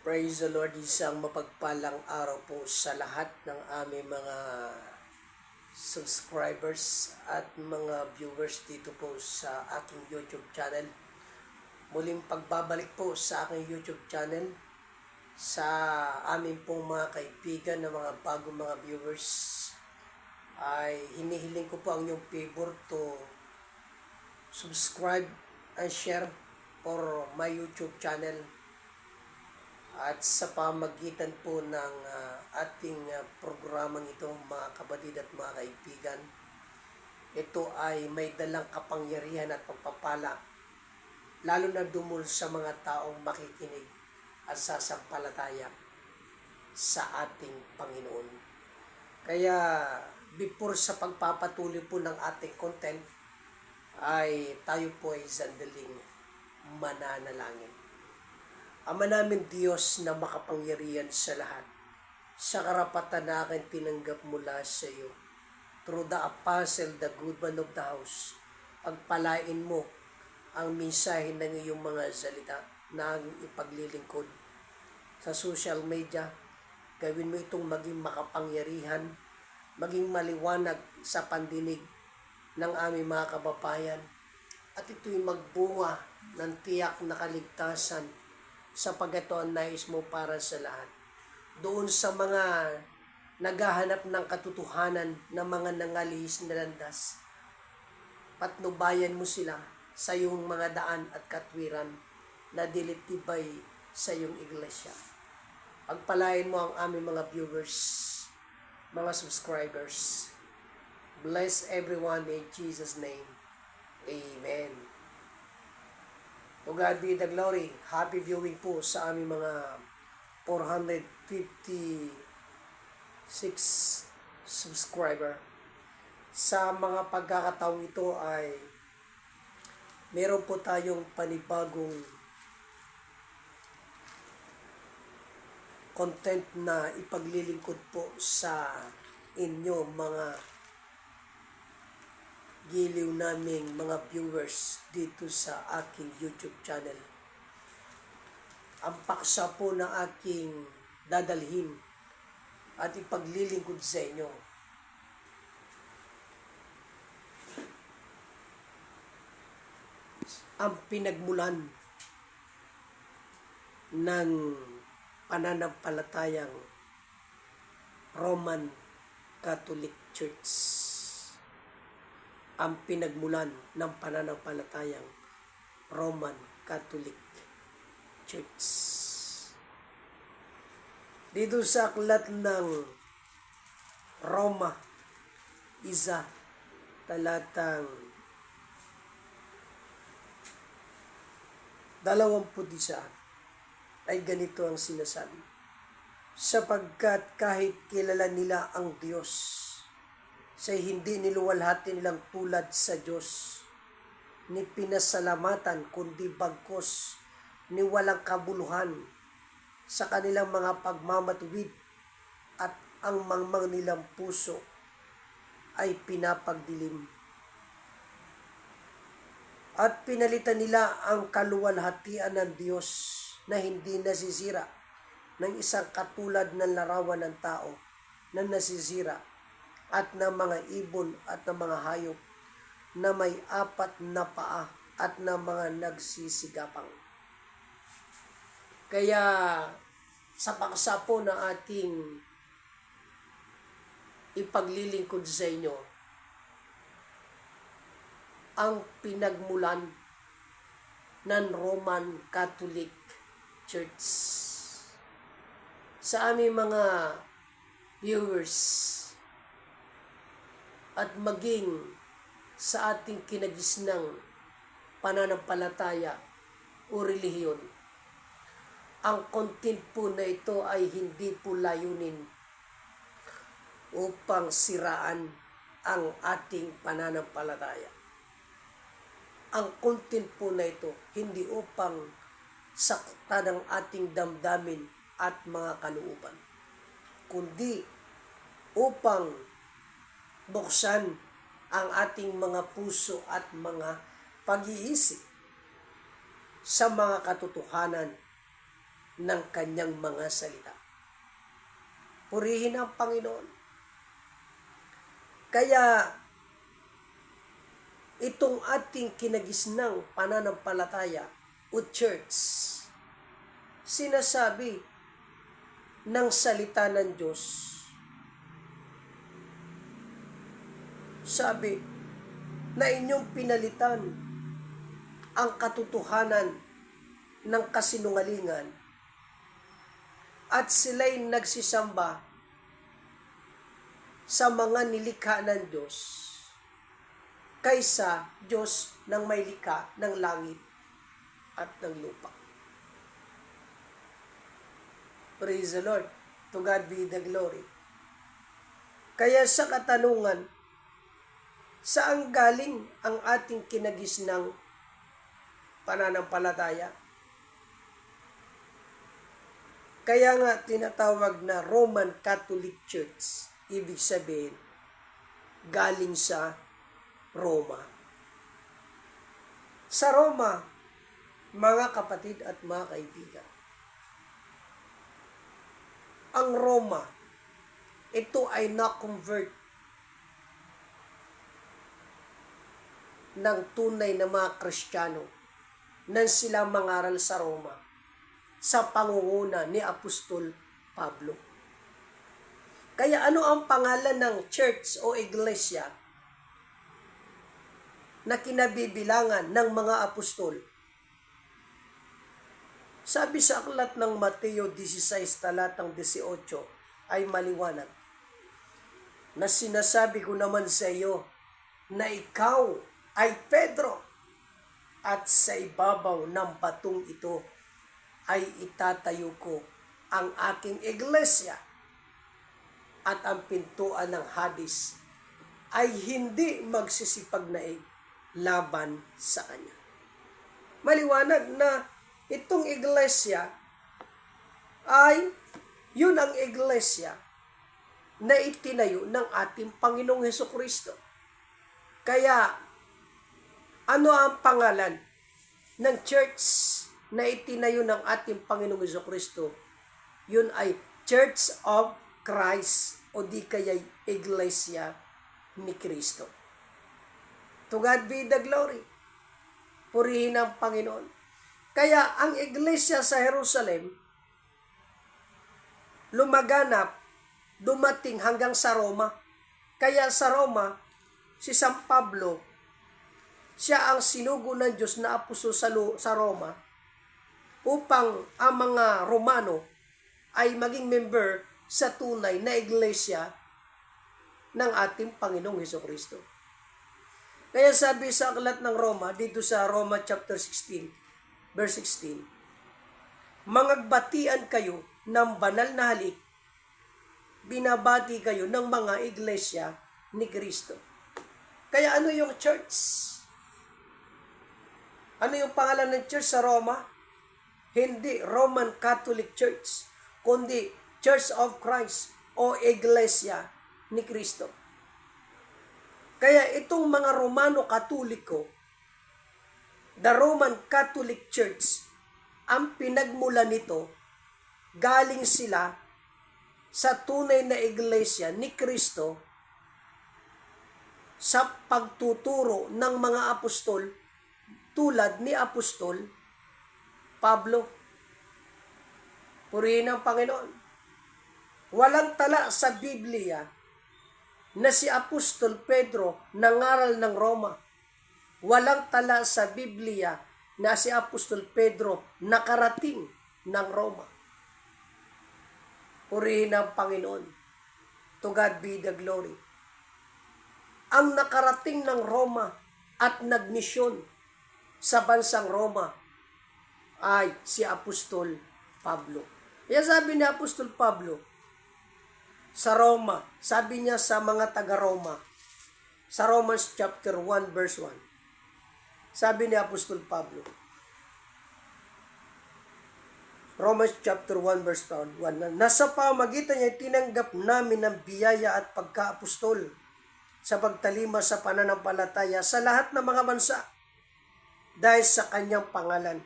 Praise the Lord, isang mapagpalang araw po sa lahat ng aming mga subscribers at mga viewers dito po sa aking YouTube channel. Muling pagbabalik po sa aking YouTube channel sa amin pong mga kaibigan na mga bagong mga viewers ay hinihiling ko po ang inyong favor to subscribe and share for my YouTube channel. At sa pamagitan po ng ating programang ito, mga kapatid at mga kaibigan, ito ay may dalang kapangyarihan at pagpapala, lalo na dumul sa mga taong makikinig at sasampalataya sa ating Panginoon. Kaya before sa pagpapatuloy po ng ating content, ay tayo po ay sandaling mananalangin. Ama namin Diyos na makapangyarihan sa lahat, sa karapatan na aking tinanggap mula sa iyo, through the apostle, the good man of the house, pagpalain mo ang mensahe ng iyong mga salita na ipaglilingkod sa social media. Gawin mo itong maging makapangyarihan, maging maliwanag sa pandinig ng aming mga kababayan, at ito'y magbunga ng tiyak na kaligtasan sapagat ito ang nais mo para sa lahat. Doon sa mga naghahanap ng katotohanan ng mga nangalihis na landas, patnubayan mo sila sa iyong mga daan at katwiran na dilitibay sa iyong iglesia. Pagpalain mo ang aming mga viewers, mga subscribers. Bless everyone in Jesus' name. Amen. To God be the glory. Happy viewing po sa aming mga 456 subscriber. Sa mga pagkakataong ito ay meron po tayong panibagong content na ipaglilingkod po sa inyo mga giliw naming mga viewers dito sa aking YouTube channel. Ang paksa po na aking dadalhin at ipaglilingkod sa inyo ang pinagmulan ng pananampalatayang Roman Catholic Church. Ang pinagmulan ng pananampalatayang Roman Catholic Church. Dito sa aklat ng Roma, 1, talatang 21 ay ganito ang sinasabi. Sapagkat kahit kilala nila ang Diyos, sa hindi niluwalhati nilang tulad sa Diyos, ni pinasalamatan kundi bagkos ni walang kabuluhan sa kanilang mga pagmamatuwid, at ang mangmang nilang puso ay pinapagdilim. At pinalitan nila ang kaluwalhatian ng Diyos na hindi nasisira ng isang katulad ng larawan ng tao na nasisira, at ng mga ibon at ng mga hayop na may 4 na paa at ng mga nagsisigapang. Kaya sa paksa po na ating ipaglilingkod sa inyo, ang pinagmulan ng Roman Catholic Church. Sa aming mga viewers at maging sa ating kinagisnang pananampalataya o relihiyon, ang content po na ito ay hindi po layunin upang siraan ang ating pananampalataya. Ang content po na ito hindi upang saktan ang ating damdamin at mga kalooban, kundi upang buksan ang ating mga puso at mga pag-iisip sa mga katotohanan ng kanyang mga salita. Purihin ang Panginoon. Kaya itong ating kinagisnang pananampalataya o church, sinasabi ng salita ng Diyos. Sabi na inyong pinalitan ang katotohanan ng kasinungalingan at sila'y nagsisamba sa mga nilikha ng Diyos kaysa Diyos ng may likha ng langit at ng lupa. Praise the Lord. To God be the glory. Kaya sa katanungan, saan galing ang ating kinagisnang pananampalataya? Kaya nga tinatawag na Roman Catholic Church. Ibig sabihin, galing sa Roma. Sa Roma, mga kapatid at mga kaibigan, ang Roma, ito ay na-convert ng tunay na mga Kristiyano nang sila mangaral sa Roma sa pangunguna ni Apostol Pablo. Kaya ano ang pangalan ng church o iglesia na kinabibilangan ng mga apostol? Sabi sa aklat ng Mateo 16 talatang 18 ay maliwanag na sinasabi ko naman sa iyo na ikaw ay Pedro at sa ibabaw ng batong ito ay itatayo ko ang aking iglesia at ang pintuan ng Hades ay hindi magsisipagnaig laban sa kanya. Maliwanag na itong iglesia ay yun ang iglesia na itinayo ng ating Panginoong Hesukristo. Kaya ano ang pangalan ng church na itinayo ng ating Panginoong Hesukristo? Yun ay Church of Christ o di kaya Iglesia ni Kristo. To God be the glory. Purihin ang Panginoon. Kaya ang iglesia sa Jerusalem, lumaganap, dumating hanggang sa Roma. Kaya sa Roma, si San Pablo, siya ang sinugo ng Diyos na apostol sa Roma upang ang mga Romano ay maging member sa tunay na iglesia ng ating Panginoong Hesukristo. Kaya sabi sa aklat ng Roma, dito sa Roma chapter 16, verse 16, mangagbatian kayo ng banal na halik, binabati kayo ng mga iglesia ni Kristo. Kaya ano yung church? Ano yung pangalan ng church sa Roma? Hindi Roman Catholic Church, kundi Church of Christ o Iglesia ni Kristo. Kaya itong mga Romano Katoliko, the Roman Catholic Church, ang pinagmula nito, galing sila sa tunay na iglesia ni Kristo sa pagtuturo ng mga apostol tulad ni Apostol Pablo. Purihin ang Panginoon. Walang tala sa Biblia na si Apostol Pedro nangaral ng Roma. Walang tala sa Biblia na si Apostol Pedro nakarating ng Roma. Purihin ang Panginoon. To God be the glory. Ang nakarating ng Roma at nagmisyon sa bansang Roma ay si Apostol Pablo. Kaya sabi ni Apostol Pablo sa Roma, sabi niya sa mga taga-Roma, sa Romans chapter 1 verse 1, sabi ni Apostol Pablo, Romans chapter 1 verse 1, nasa pamagitan niya tinanggap namin ng biyaya at pagka-apostol sa pagtalima sa pananampalataya sa lahat ng mga bansa dahil sa kanyang pangalan.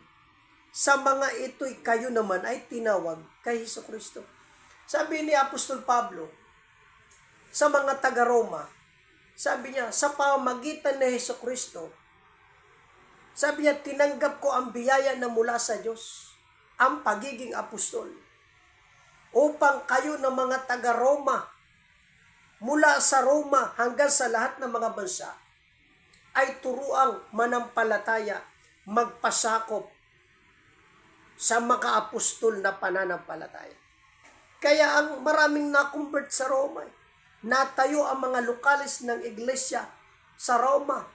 sa mga ito'y kayo naman ay tinawag kay Hesukristo. Sabi ni Apostol Pablo sa mga taga-Roma, sabi niya, sa pamamagitan ni Hesukristo, sabi niya, tinanggap ko ang biyaya na mula sa Diyos, ang pagiging apostol, upang kayo ng mga taga-Roma, mula sa Roma hanggang sa lahat ng mga bansa, ay turuang manampalataya, magpasakop sa maka-apostol na pananampalataya. Kaya ang maraming na-convert sa Roma, natayo ang mga lokalis ng iglesia sa Roma,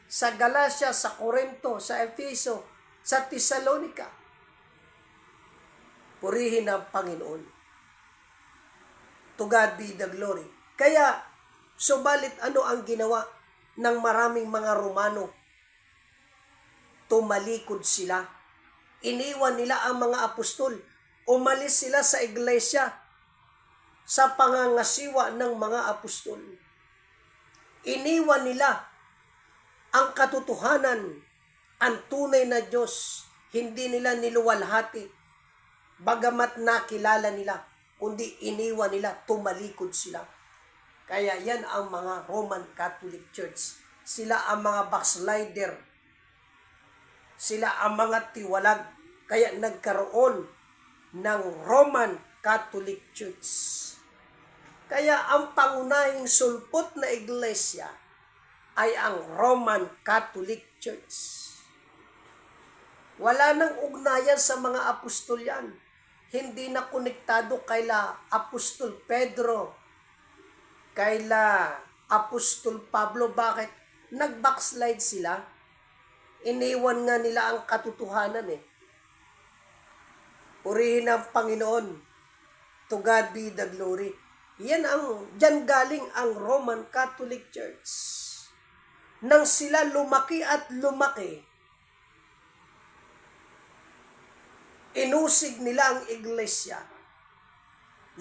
sa Galacia, sa Corinto, sa Efeso, sa Thessalonica. Purihin ang Panginoon. To God be the glory. Kaya, subalit ano ang ginawa ng maraming mga Romano? Tumalikod sila. Iniwan nila ang mga apostol. Umalis sila sa iglesia sa pangangasiwa ng mga apostol. Iniwan nila ang katotohanan, ang tunay na Diyos. Hindi nila niluwalhati, bagamat nakilala nila, kundi iniwan nila, tumalikod sila. Kaya yan ang mga Roman Catholic Church. Sila ang mga backslider. Sila ang mga tiwalag. Kaya nagkaroon ng Roman Catholic Church. Kaya ang pangunahing sulpot na iglesia ay ang Roman Catholic Church. Wala nang ugnayan sa mga apostol yan. Hindi na konektado kaila Apostol Pedro, kaila Apostol Pablo. Bakit? Nag-backslide sila. Iniwan nga nila ang katotohanan eh. Purihin ang Panginoon. To God be the glory. Diyan galing ang Roman Catholic Church. Nang sila lumaki at lumaki, inusig nila ang iglesia.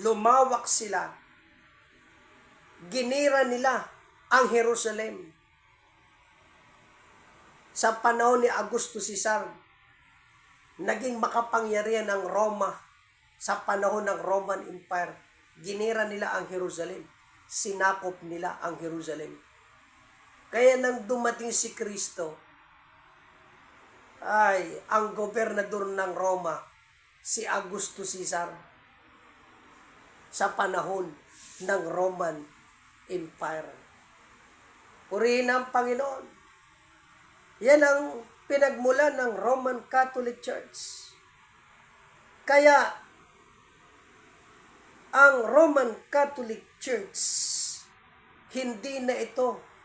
Lumawak sila. Ginira nila ang Jerusalem. Sa panahon ni Augusto Cesar, naging makapangyarihan ang Roma sa panahon ng Roman Empire. Ginira nila ang Jerusalem. Sinakop nila ang Jerusalem. Kaya nang dumating si Kristo, ay ang gobernador ng Roma, si Augusto Cesar, sa panahon ng Roman Empire. Purihin ang Panginoon. Yan ang pinagmulan ng Roman Catholic Church. Kaya, ang Roman Catholic Church, hindi na ito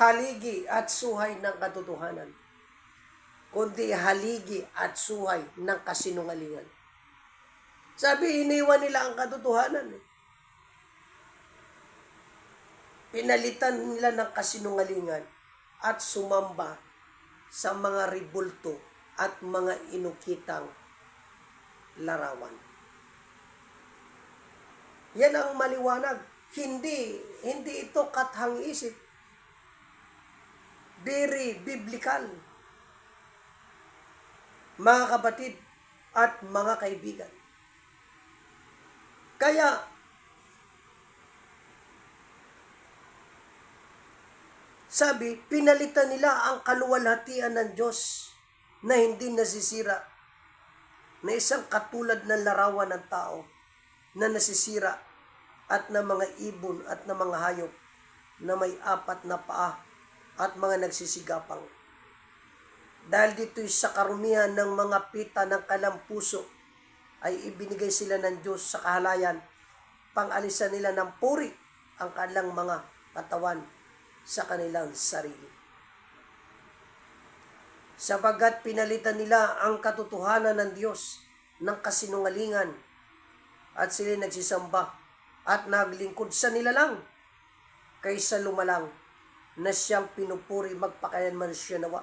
haligi at suhay ng katotohanan, kundi haligi at suhay ng kasinungalingan. Sabi, iniwan nila ang katotohanan. Pinalitan nila ng kasinungalingan at sumamba sa mga ribulto at mga inukitang larawan. Yan ang maliwanag. Hindi ito kathang-isip. Very biblical. Mga kapatid at mga kaibigan. Kaya, sabi, pinalitan nila ang kaluwalhatian ng Diyos na hindi nasisira, na isang katulad ng larawan ng tao na nasisira at ng mga ibon at ng mga hayop na may 4 na paa at mga nagsisigapang. Dahil dito'y sa karumihan ng mga pita ng kanilang puso ay ibinigay sila ng Diyos sa kahalayan, pang-alisan nila ng puri ang kanilang mga katawan sa kanilang sarili. Sapagat pinalitan nila ang katotohanan ng Diyos ng kasinungalingan at sila nagsisamba at naglingkod sa nila lang kaysa lumalang na siyang pinupuri magpakailanman siya nawa.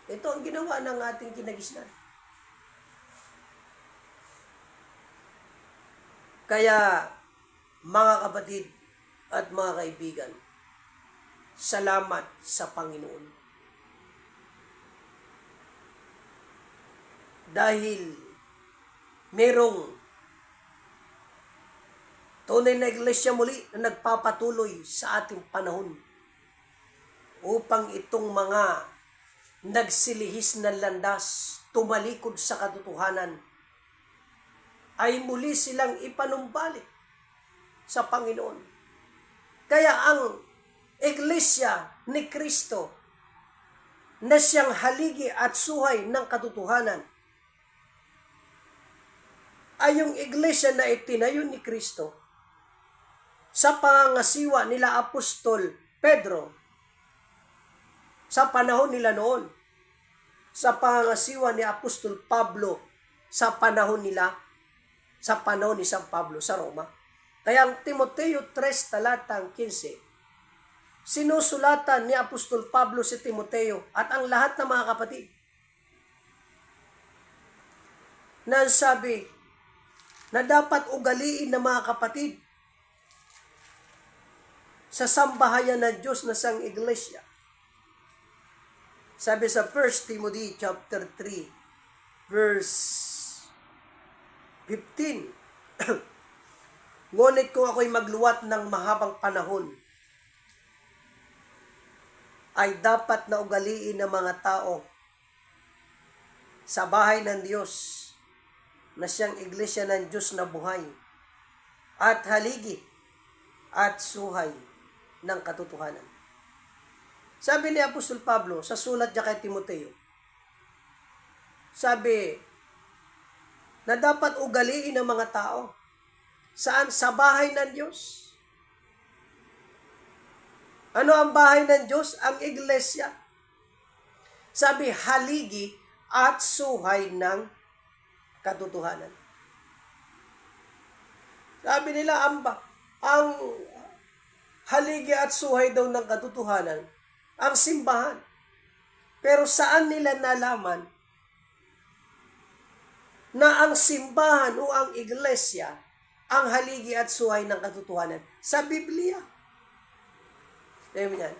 Ito ang ginawa ng ating kinagisnan. Kaya, mga kapatid at mga kaibigan, salamat sa Panginoon. Dahil merong tunay na iglesia muli na nagpapatuloy sa ating panahon upang itong mga nagsilihis na landas, tumalikod sa katotohanan, ay muli silang ipanumbalik sa Panginoon. Kaya ang iglesia ni Kristo na siyang haligi at suhay ng katotohanan ay yung iglesia na itinayo ni Kristo sa pangangasiwa nila Apostol Pedro sa panahon nila noon, sa pangangasiwa ni Apostol Pablo sa panahon nila, sa panahon ni San Pablo sa Roma. Kaya ang Timoteo 3 talatang 15, sinusulatan ni Apostol Pablo si Timoteo at ang lahat ng mga kapatid na sabi na dapat ugaliin ng mga kapatid sa sambahayan ng Diyos na sang iglesia. Sabi sa 1 Timothy chapter 3 verse 15, ngunit kung ako'y magluwat ng mahabang panahon, ay dapat na ugaliin ng mga tao sa bahay ng Diyos na siyang iglesia ng Diyos na buhay at haligi at suhay ng katotohanan. Sabi ni Apostol Pablo sa sulat niya kay Timoteo, sabi na dapat ugaliin ng mga tao. Saan? Sa bahay ng Diyos. Ano ang bahay ng Diyos? Ang iglesia. Sabi, haligi at suhay ng katotohanan. Sabi nila, ang haligi at suhay daw ng katotohanan, ang simbahan. Pero saan nila nalaman na ang simbahan o ang iglesia ang haligi at suhay ng katotohanan? Sa Biblia. Amen.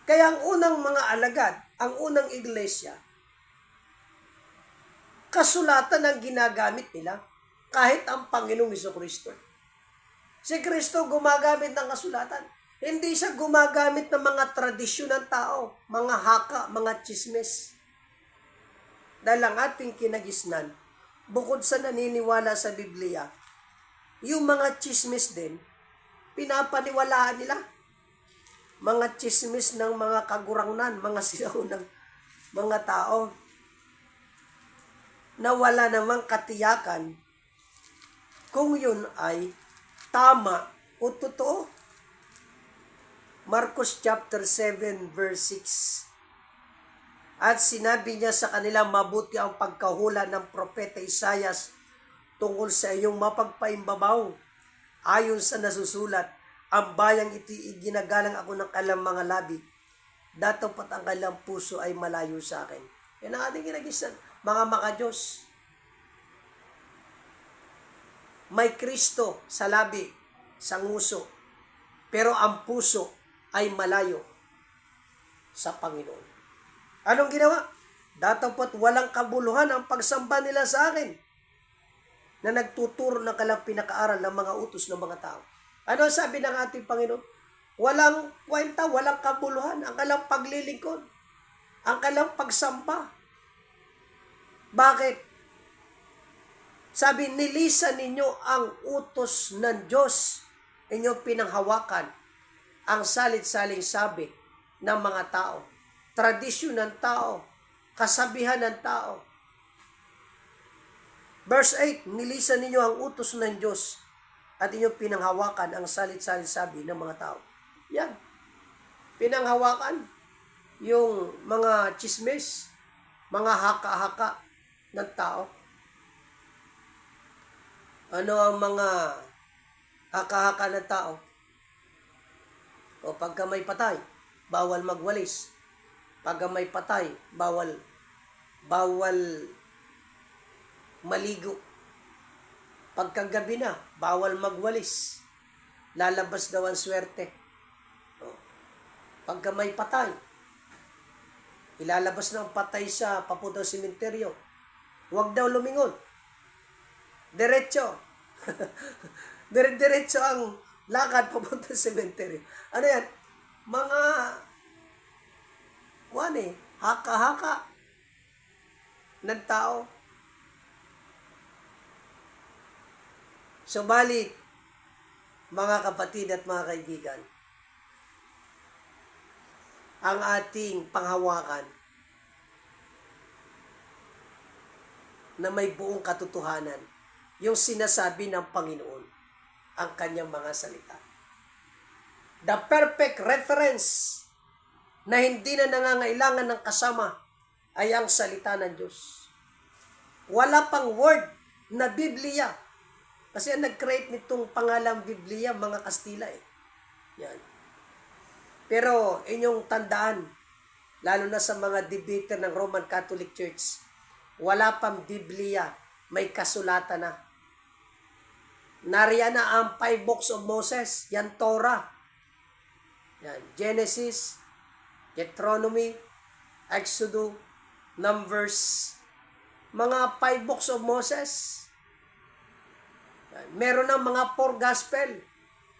Kaya ang unang mga alagad, ang unang iglesia, kasulatan ang ginagamit nila kahit ang Panginoong Jesucristo. Si Kristo gumagamit ng kasulatan. Hindi siya gumagamit ng mga tradisyon ng tao, mga haka, mga chismes. Dahil ang ating kinagisnan, bukod sa naniniwala sa Biblia, yung mga chismes din, pinapaniwalaan nila. Mga chismes ng mga kagurangnan, mga sinaunang mga tao, na wala namang katiyakan kung yun ay tama o totoo. Marcos chapter 7 verse 6. At sinabi niya sa kanila, mabuti ang pagkahula ng propeta Isaias tungkol sa iyong mapagpaimbabaw. Ayon sa nasusulat, ang bayang ito iginagalang ako ng kanilang mga labi. Datapat ang kanilang puso ay malayo sa akin. Yan ang ating kinagisnan. Mga makadiyos, may Kristo sa labi, sa nguso, pero ang puso ay malayo sa Panginoon. Anong ginawa? Datapot walang kabuluhan ang pagsamba nila sa akin na nagtuturo ng kanilang pinakaaral ng mga utos ng mga tao. Ano sabi ng ating Panginoon? Walang kwenta, walang kabuluhan ang kanilang paglilingkod, ang kanilang pagsamba. Bakit? Sabi, nilisan ninyo ang utos ng Diyos, inyong pinanghawakan ang salit-saling sabi ng mga tao, tradisyon ng tao, kasabihan ng tao. Verse 8, nilisan ninyo ang utos ng Diyos at inyong pinanghawakan ang salit-saling sabi ng mga tao. Yan. Pinanghawakan yung mga chismes, mga haka-haka ng tao. Ano ang mga haka-haka ng tao? O pagka may patay, bawal magwalis. Pagka may patay, bawal maligo. Pagkagabi na, bawal magwalis. Lalabas daw ang swerte. O, pagka may patay, ilalabas ng patay sa papuntang sementeryo. Huwag daw lumingon. Diretso. Diretso ang lakad papunta sa cemetery. Ano yan? Mga, haka-haka ng tao. Subalit, mga kapatid at mga kaibigan, ang ating panghawakan na may buong katotohanan, yung sinasabi ng Panginoon, ang kanyang mga salita. The perfect reference na hindi na nangangailangan ng kasama ay ang salita ng Diyos. Wala pang word na Biblia. Kasi ang nag-create nitong pangalang Biblia, mga Kastila Yan. Pero inyong tandaan, lalo na sa mga debater ng Roman Catholic Church, wala pang Biblia, may kasulatan na. Nariyan na ang 5 books of Moses, yan Torah. Yan, Genesis, Deuteronomy, Exodus, Numbers, mga 5 books of Moses. Yan, meron ng mga 4 gospel,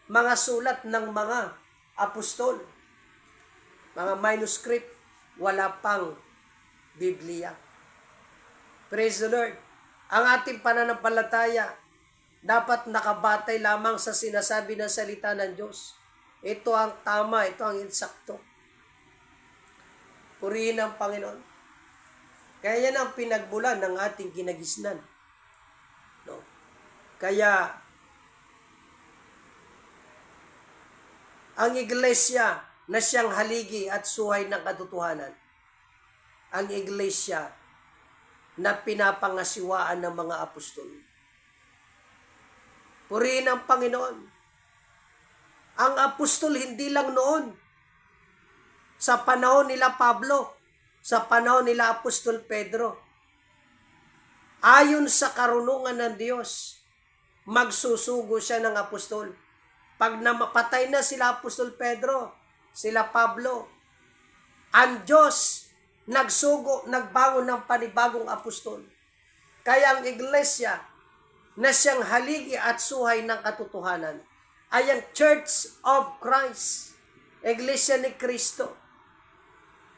mga sulat ng mga apostol, mga manuscript, wala pang Biblia. Praise the Lord. Ang ating pananampalataya dapat nakabatay lamang sa sinasabi ng salita ng Diyos. Ito ang tama, ito ang insakto. Purihin ang Panginoon. Kaya yan ang pinagmulan ng ating kinagisnan. No? Kaya, ang iglesia na siyang haligi at suhay ng katotohanan, ang iglesia na pinapangasiwaan ng mga apostol. Purihin ang Panginoon. Ang apostol hindi lang noon, sa panahon nila Pablo, sa panahon nila Apostol Pedro, ayon sa karunungan ng Diyos, magsusugo siya ng apostol. Pag napatay na sila Apostol Pedro, sila Pablo, ang Diyos nagbangon ng panibagong apostol. Kaya ang iglesia na siyang haligi at suhay ng katotohanan ay ang Church of Christ, Iglesia ni Kristo,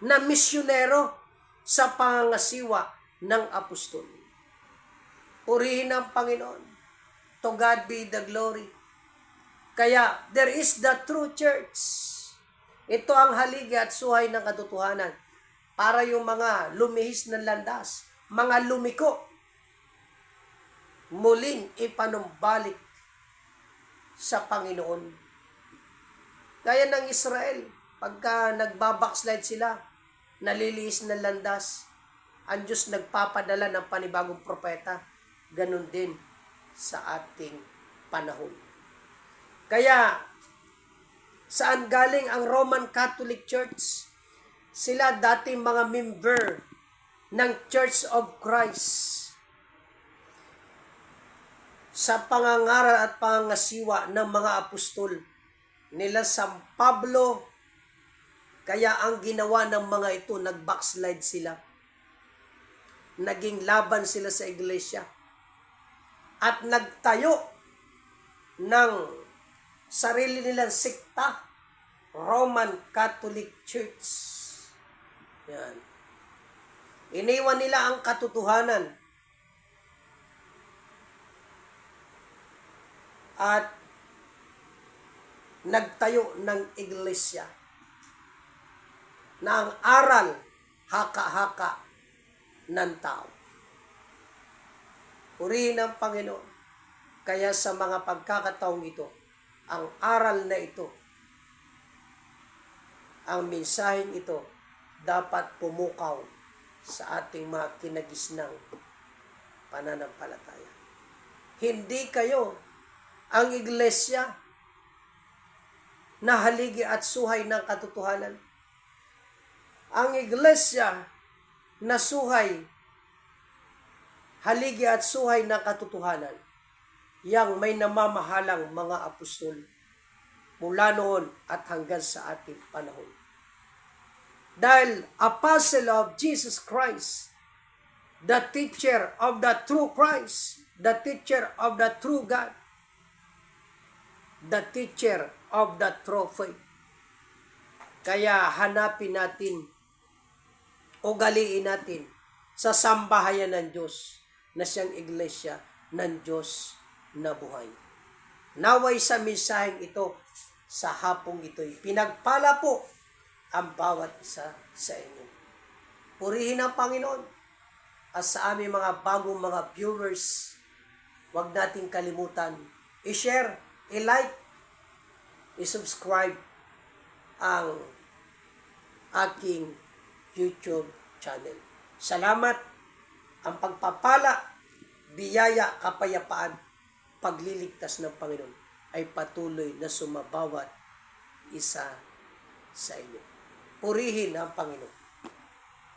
na misyonero sa pangangasiwa ng apostol. Purihin ang Panginoon. To God be the glory. Kaya, there is the true church. Ito ang haligi at suhay ng katotohanan para yung mga lumihis ng landas, mga lumiko, muling ipanumbalik sa Panginoon. Gaya ng Israel, pagka nagbabackslide sila, naliliis ng landas, ang Diyos nagpapadala ng panibagong propeta, ganun din sa ating panahon. Kaya, saan galing ang Roman Catholic Church? Sila dating mga member ng Church of Christ. Sa pangangaral at pangangasiwa ng mga apostol nila San Pablo, kaya ang ginawa ng mga ito, nag-backslide sila. Naging laban sila sa iglesia. At nagtayo ng sarili nilang sikta, Roman Catholic Church. Yan. Iniwan nila ang katotohanan at nagtayo ng iglesia na ang aral haka-haka ng tao. Purihin ang Panginoon. Kaya sa mga pagkakataong ito, ang aral na ito, ang mensaheng ito, dapat pumukaw sa ating mga kinagisnang pananampalataya. Hindi kayo ang iglesia na haligi at suhay ng katotohanan. Ang iglesia na suhay, haligi at suhay ng katotohanan, yang may namamahalang mga apostol mula noon at hanggang sa ating panahon. Dahil apostle of Jesus Christ, the teacher of the true Christ, the teacher of the true God, the teacher of the true faith. Kaya hanapin natin, ugaliin natin sa sambahayan ng Diyos na siyang iglesia ng Diyos na buhay. Naway sa mensaheng ito, sa hapong ito'y pinagpala po ang bawat isa sa inyo. Purihin ang Panginoon. At sa aming mga bagong mga viewers, huwag nating kalimutan i-share, i-like, i-subscribe ang aking YouTube channel. Salamat. Ang pagpapala, biyaya, kapayapaan, pagliligtas ng Panginoon ay patuloy na sumabawat isa sa inyo. Purihin ang Panginoon.